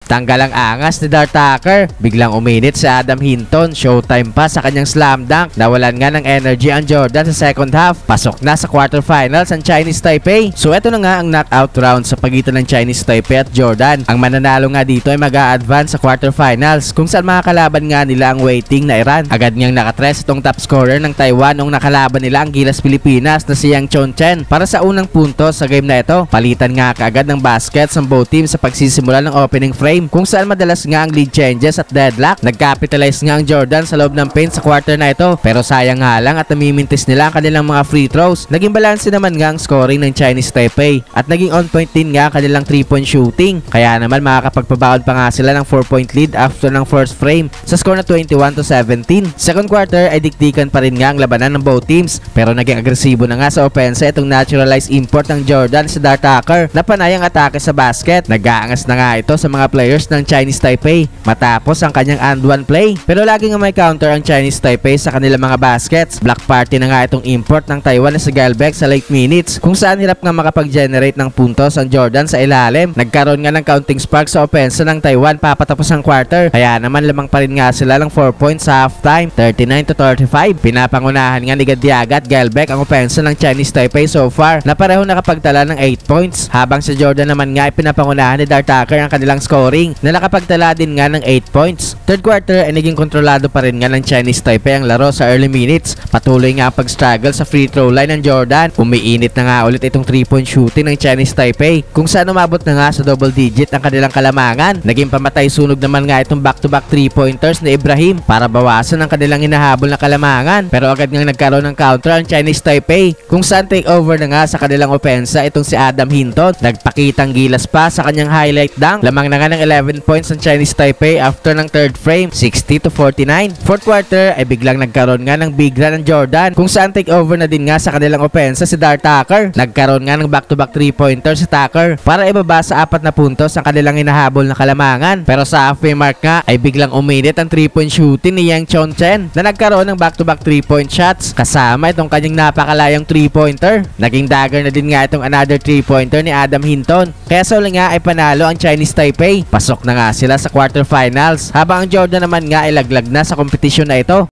Tanggal ang angas ni Darth Tucker. Biglang uminit si Adam Hinton. Showtime pa sa kanyang slam dunk. Nawalan nga ng energy ang Jordan sa second half. Pasok na sa quarterfinals ang Chinese Taipei. So eto na nga ang knockout round sa pagitan ng Chinese Taipei at Jordan. Ang mananalo nga dito ay mag-a-advance sa quarterfinals kung saan makakalaban nga nila ang waiting na Iran. Agad niyang nakatres itong top scorer ng Taiwan nung nakalaban nila ang Gilas Pilipinas na si Yang Chonchen para sa unang puntos sa game na ito. Palitan nga kaagad ng baskets ang both teams sa pagsisimula ng opening frame kung saan madalas nga ang lead changes at deadlock. Nag-capitalize nga ang Jordan sa loob ng paint sa quarter na ito pero sayang nga lang at namimintis nila ang kanilang mga free throws. Naging balanse naman nga ang scoring ng Chinese Taipei at naging on point din nga kanilang 3-point shooting. Kaya naman makakapagpabaon pa nga sila ng 4-point lead after ng first frame sa score na 21-17. Second quarter ay dikdikan pa rin nga ang labanan ng both teams pero naging agresibo na nga sa opensa itong naturalized import ng Jordan si Darth Tucker na panay ang atake sa basket. Nag-aangas na nga ito sa mga players ng Chinese Taipei matapos ang kanyang and one play pero lagi nga may counter ang Chinese Taipei sa kanilang mga baskets. Black party na nga itong import ng Taiwan na si Galbeck sa late minutes kung saan hirap nga makapag-generate ng puntos ang Jordan sa ilalim. Nagkaroon nga ng counting spark sa opensa ng Taiwan papatapos ang quarter kaya naman lamang pa rin nga sila ng 4 points sa halftime 39-35. Pinapangunahan nga ni Gadiaga at Galbeck ang opensa ng Chinese Taipei so far na pareho nakapagtala ng 8 points habang sa Jordan naman nga ay pinapangunahan ni Darth Tucker ang kanilang scoring na nakapagtala din nga ng 8 points. Third quarter ay naging kontrolado pa rin nga ng Chinese Taipei ang laro sa early minutes. Patuloy nga ang pag-struggle sa free throw line ng Jordan. Umiinit na nga ulit itong 3-point shooting ng Chinese Taipei kung saan umabot na nga sa double digit ang kanilang kalamangan. Naging pamatay sunog naman nga itong back-to-back 3-pointers ni Ibrahim para bawasan ang kanilang hinahabol na kalamangan pero agad nga nagkaroon ng counter ang Chinese Taipei kung saan take over na nga sa kanilang opensa itong si Adam Hinton. Nagpakitang gilas pa sa kanyang highlight dunk. Lamang na nga ng 11 points ng Chinese Taipei after ng third frame 60-49. Fourth quarter ay biglang nagkaroon nga ng big run ng Jordan kung saan take over na din nga sa kanilang opensa si Darth Tucker. Nagkaroon nga ng back-to-back 3-pointer si Tucker para ibaba sa 4 na puntos ang kanilang hinahabol na kalamangan pero sa halfway mark nga ay biglang uminit ang 3-point shooting ni Yang Chonchen na nagkaroon ng back-to-back 3-point shots kasama itong kanyang napakalayang 3-pointer. Naging dagger na din nga itong another 3-pointer ni Adam Hinton kaya sa uli nga ay panalo ang Chinese Taipei. Pasok na nga sila sa quarterfinals habang ang Jordan naman nga ay laglag na sa kompetisyon na ito.